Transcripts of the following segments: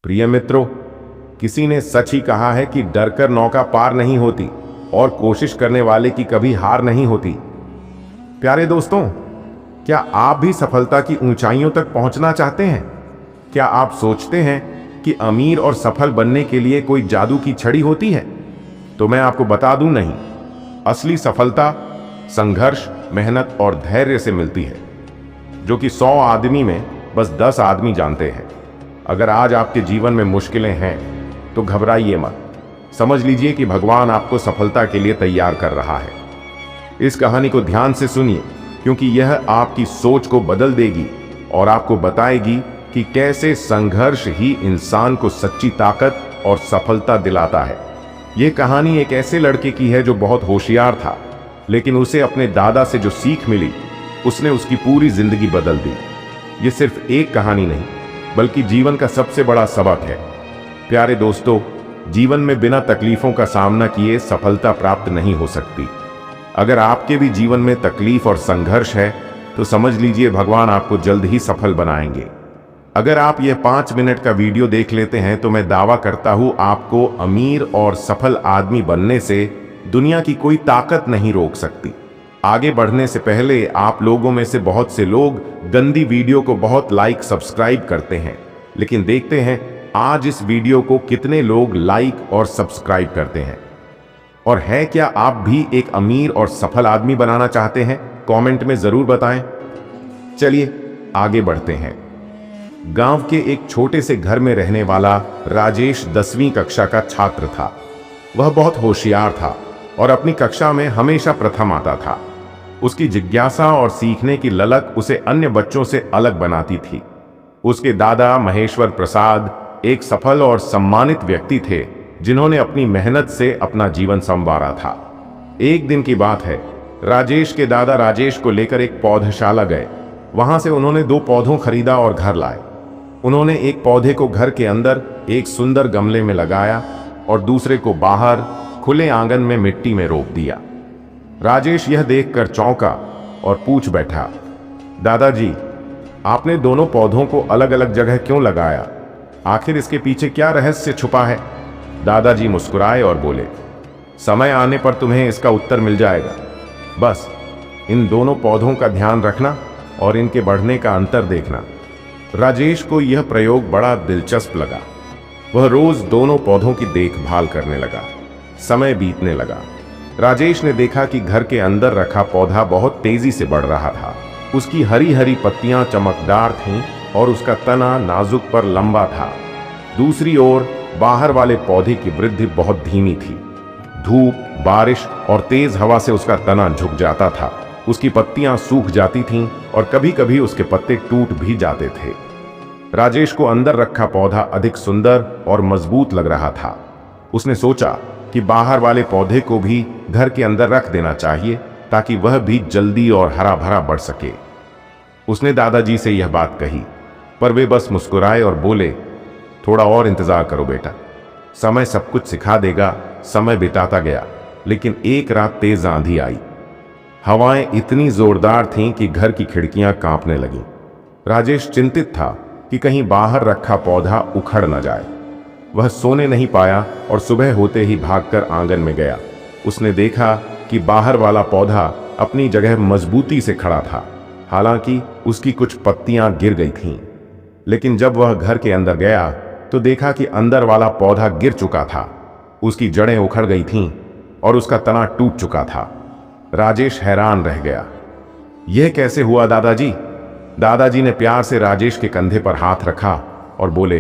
प्रिय मित्रों, किसी ने सच ही कहा है कि डरकर नौका पार नहीं होती और कोशिश करने वाले की कभी हार नहीं होती। प्यारे दोस्तों, क्या आप भी सफलता की ऊंचाइयों तक पहुंचना चाहते हैं? क्या आप सोचते हैं कि अमीर और सफल बनने के लिए कोई जादू की छड़ी होती है? तो मैं आपको बता दूं, नहीं। असली सफलता संघर्ष, मेहनत और धैर्य से मिलती है, जो कि 100 आदमी में बस 10 आदमी जानते हैं। अगर आज आपके जीवन में मुश्किलें हैं तो घबराइए मत। समझ लीजिए कि भगवान आपको सफलता के लिए तैयार कर रहा है। इस कहानी को ध्यान से सुनिए, क्योंकि यह आपकी सोच को बदल देगी और आपको बताएगी कि कैसे संघर्ष ही इंसान को सच्ची ताकत और सफलता दिलाता है। यह कहानी एक ऐसे लड़के की है जो बहुत होशियार था, लेकिन उसे अपने दादा से जो सीख मिली उसने उसकी पूरी जिंदगी बदल दी। ये सिर्फ एक कहानी नहीं, बल्कि जीवन का सबसे बड़ा सबक है। प्यारे दोस्तों, जीवन में बिना तकलीफों का सामना किए सफलता प्राप्त नहीं हो सकती। अगर आपके भी जीवन में तकलीफ और संघर्ष है तो समझ लीजिए भगवान आपको जल्द ही सफल बनाएंगे। अगर आप यह 5 मिनट का वीडियो देख लेते हैं तो मैं दावा करता हूं आपको अमीर और सफल आदमी बनने से दुनिया की कोई ताकत नहीं रोक सकती। आगे बढ़ने से पहले आप लोगों में से बहुत से लोग गंदी वीडियो को बहुत लाइक सब्सक्राइब करते हैं, लेकिन देखते हैं आज इस वीडियो को कितने लोग लाइक और सब्सक्राइब करते हैं। और है क्या आप भी एक अमीर और सफल आदमी बनाना चाहते हैं? कमेंट में जरूर बताएं। चलिए आगे बढ़ते हैं। गांव के एक छोटे से घर में रहने वाला राजेश 10वीं कक्षा का छात्र था। वह बहुत होशियार था और अपनी कक्षा में हमेशा प्रथम आता था। उसकी जिज्ञासा और सीखने की ललक उसे अन्य बच्चों से अलग बनाती थी। उसके दादा महेश्वर प्रसाद एक सफल और सम्मानित व्यक्ति थे, जिन्होंने अपनी मेहनत से अपना जीवन संवारा था। एक दिन की बात है, राजेश के दादा राजेश को लेकर एक पौधशाला गए। वहां से उन्होंने 2 पौधों खरीदा और घर लाए। उन्होंने एक पौधे को घर के अंदर एक सुंदर गमले में लगाया और दूसरे को बाहर खुले आंगन में मिट्टी में रोप दिया। राजेश यह देखकर चौंका और पूछ बैठा, दादाजी, आपने दोनों पौधों को अलग अलग जगह क्यों लगाया? आखिर इसके पीछे क्या रहस्य छुपा है? दादाजी मुस्कुराए और बोले, समय आने पर तुम्हें इसका उत्तर मिल जाएगा। बस इन दोनों पौधों का ध्यान रखना और इनके बढ़ने का अंतर देखना। राजेश को यह प्रयोग बड़ा दिलचस्प लगा। वह रोज दोनों पौधों की देखभाल करने लगा। समय बीतने लगा। राजेश ने देखा कि घर के अंदर रखा पौधा बहुत तेजी से बढ़ रहा था। उसकी हरी हरी पत्तियां चमकदार थीं और उसका तना नाजुक पर लंबा था। दूसरी ओर बाहर वाले पौधे की वृद्धि बहुत धीमी थी। धूप, बारिश और तेज हवा से उसका तना झुक जाता था। उसकी पत्तियां सूख जाती थीं और कभी कभी उसके पत्ते टूट भी जाते थे। राजेश को अंदर रखा पौधा अधिक सुंदर और मजबूत लग रहा था। उसने सोचा कि बाहर वाले पौधे को भी घर के अंदर रख देना चाहिए, ताकि वह भी जल्दी और हरा भरा बढ़ सके। उसने दादाजी से यह बात कही, पर वे बस मुस्कुराए और बोले, थोड़ा और इंतजार करो बेटा, समय सब कुछ सिखा देगा। समय बिताता गया, लेकिन एक रात तेज आंधी आई। हवाएं इतनी जोरदार थीं कि घर की खिड़कियां कांपने लगीं। राजेश चिंतित था कि कहीं बाहर रखा पौधा उखड़ न जाए। वह सोने नहीं पाया और सुबह होते ही भागकर आंगन में गया। उसने देखा कि बाहर वाला पौधा अपनी जगह मजबूती से खड़ा था, हालांकि उसकी कुछ पत्तियां गिर गई थीं। लेकिन जब वह घर के अंदर गया तो देखा कि अंदर वाला पौधा गिर चुका था। उसकी जड़ें उखड़ गई थीं और उसका तना टूट चुका था। राजेश हैरान रह गया। यह कैसे हुआ दादाजी? दादाजी ने प्यार से राजेश के कंधे पर हाथ रखा और बोले,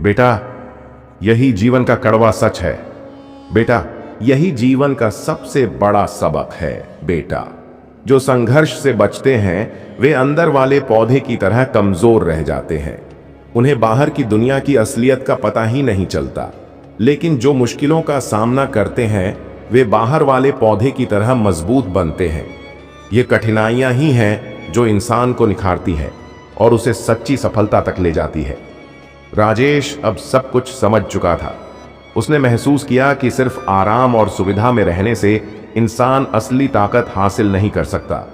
बेटा, यही जीवन का कड़वा सच है। बेटा, यही जीवन का सबसे बड़ा सबक है। बेटा, जो संघर्ष से बचते हैं वे अंदर वाले पौधे की तरह कमजोर रह जाते हैं। उन्हें बाहर की दुनिया की असलियत का पता ही नहीं चलता, लेकिन जो मुश्किलों का सामना करते हैं वे बाहर वाले पौधे की तरह मजबूत बनते हैं। ये कठिनाइयां ही हैं जो इंसान को निखारती हैं और उसे सच्ची सफलता तक ले जाती है। राजेश अब सब कुछ समझ चुका था। उसने महसूस किया कि सिर्फ आराम और सुविधा में रहने से इंसान असली ताकत हासिल नहीं कर सकता।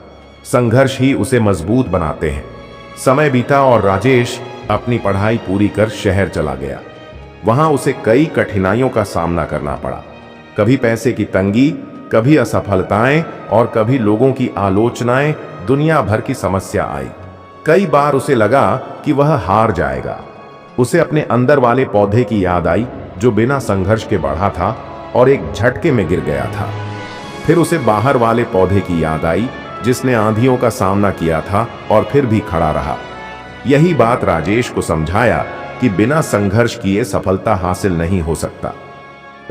संघर्ष ही उसे मजबूत बनाते हैं। समय बीता और राजेश अपनी पढ़ाई पूरी कर शहर चला गया। वहां उसे कई कठिनाइयों का सामना करना पड़ा। कभी पैसे की तंगी, कभी असफलताएं और कभी लोगों की आलोचनाएं, दुनिया भर की समस्या आई। कई बार उसे लगा कि वह हार जाएगा। उसे अपने अंदर वाले पौधे की याद आई जो बिना संघर्ष के बढ़ा था और एक झटके में गिर गया था। फिर उसे बाहर वाले पौधे की याद आई जिसने आंधियों का सामना किया था और फिर भी खड़ा रहा। यही बात राजेश को समझाया कि बिना संघर्ष किए सफलता हासिल नहीं हो सकता।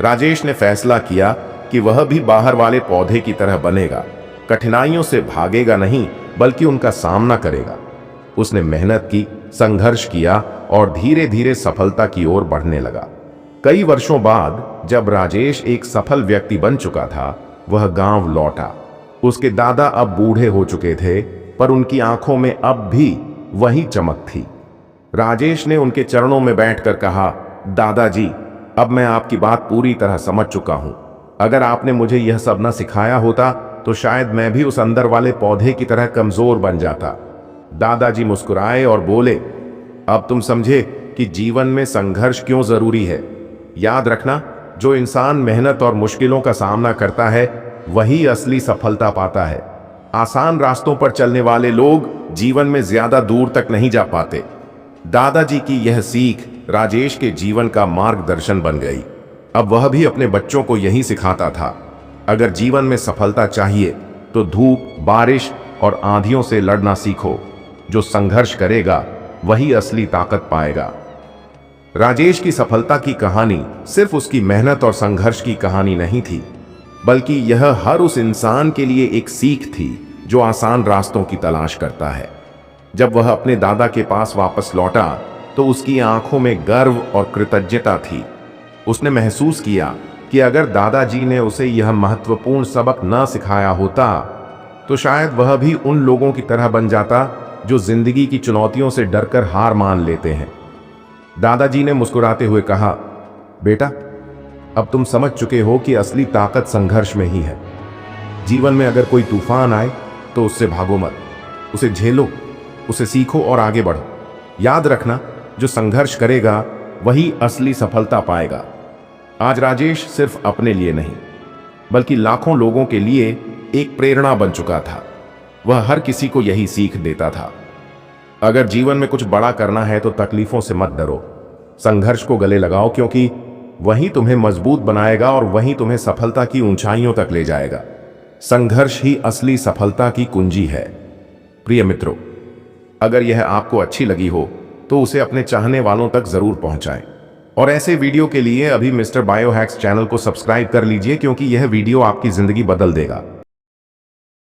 राजेश ने फैसला किया कि वह भी बाहर वाले पौधे की तरह बनेगा, कठिनाइयों से भागेगा नहीं बल्कि उनका सामना करेगा। उसने मेहनत की, संघर्ष किया और धीरे धीरे सफलता की ओर बढ़ने लगा। कई वर्षों बाद जब राजेश एक सफल व्यक्ति बन चुका था, वह गांव लौटा। उसके दादा अब बूढ़े हो चुके थे, पर उनकी आंखों में अब भी वही चमक थी। राजेश ने उनके चरणों में बैठकर कहा, दादाजी, अब मैं आपकी बात पूरी तरह समझ चुका हूं। अगर आपने मुझे यह सब न सिखाया होता तो शायद मैं भी उस अंदर वाले पौधे की तरह कमजोर बन जाता। दादाजी मुस्कुराए और बोले, अब तुम समझे कि जीवन में संघर्ष क्यों जरूरी है। याद रखना, जो इंसान मेहनत और मुश्किलों का सामना करता है वही असली सफलता पाता है। आसान रास्तों पर चलने वाले लोग जीवन में ज्यादा दूर तक नहीं जा पाते। दादाजी की यह सीख राजेश के जीवन का मार्गदर्शन बन गई। अब वह भी अपने बच्चों को यही सिखाता था, अगर जीवन में सफलता चाहिए तो धूप, बारिश और आंधियों से लड़ना सीखो। जो संघर्ष करेगा वही असली ताकत पाएगा। राजेश की सफलता की कहानी सिर्फ उसकी मेहनत और संघर्ष की कहानी नहीं थी, बल्कि यह हर उस इंसान के लिए एक सीख थी जो आसान रास्तों की तलाश करता है। जब वह अपने दादा के पास वापस लौटा तो उसकी आंखों में गर्व और कृतज्ञता थी। उसने महसूस किया कि अगर दादाजी ने उसे यह महत्वपूर्ण सबक न सिखाया होता तो शायद वह भी उन लोगों की तरह बन जाता जो जिंदगी की चुनौतियों से डरकर हार मान लेते हैं। दादाजी ने मुस्कुराते हुए कहा, बेटा, अब तुम समझ चुके हो कि असली ताकत संघर्ष में ही है। जीवन में अगर कोई तूफान आए तो उससे भागो मत, उसे झेलो, उसे सीखो और आगे बढ़ो। याद रखना, जो संघर्ष करेगा वही असली सफलता पाएगा। आज राजेश सिर्फ अपने लिए नहीं बल्कि लाखों लोगों के लिए एक प्रेरणा बन चुका था। वह हर किसी को यही सीख देता था, अगर जीवन में कुछ बड़ा करना है तो तकलीफों से मत डरो, संघर्ष को गले लगाओ, क्योंकि वही तुम्हें मजबूत बनाएगा और वही तुम्हें सफलता की ऊंचाइयों तक ले जाएगा। संघर्ष ही असली सफलता की कुंजी है। प्रिय मित्रों, अगर यह आपको अच्छी लगी हो तो उसे अपने चाहने वालों तक जरूर पहुंचाएं। और ऐसे वीडियो के लिए अभी मिस्टर बायोहैक्स चैनल को सब्सक्राइब कर लीजिए, क्योंकि यह वीडियो आपकी जिंदगी बदल देगा।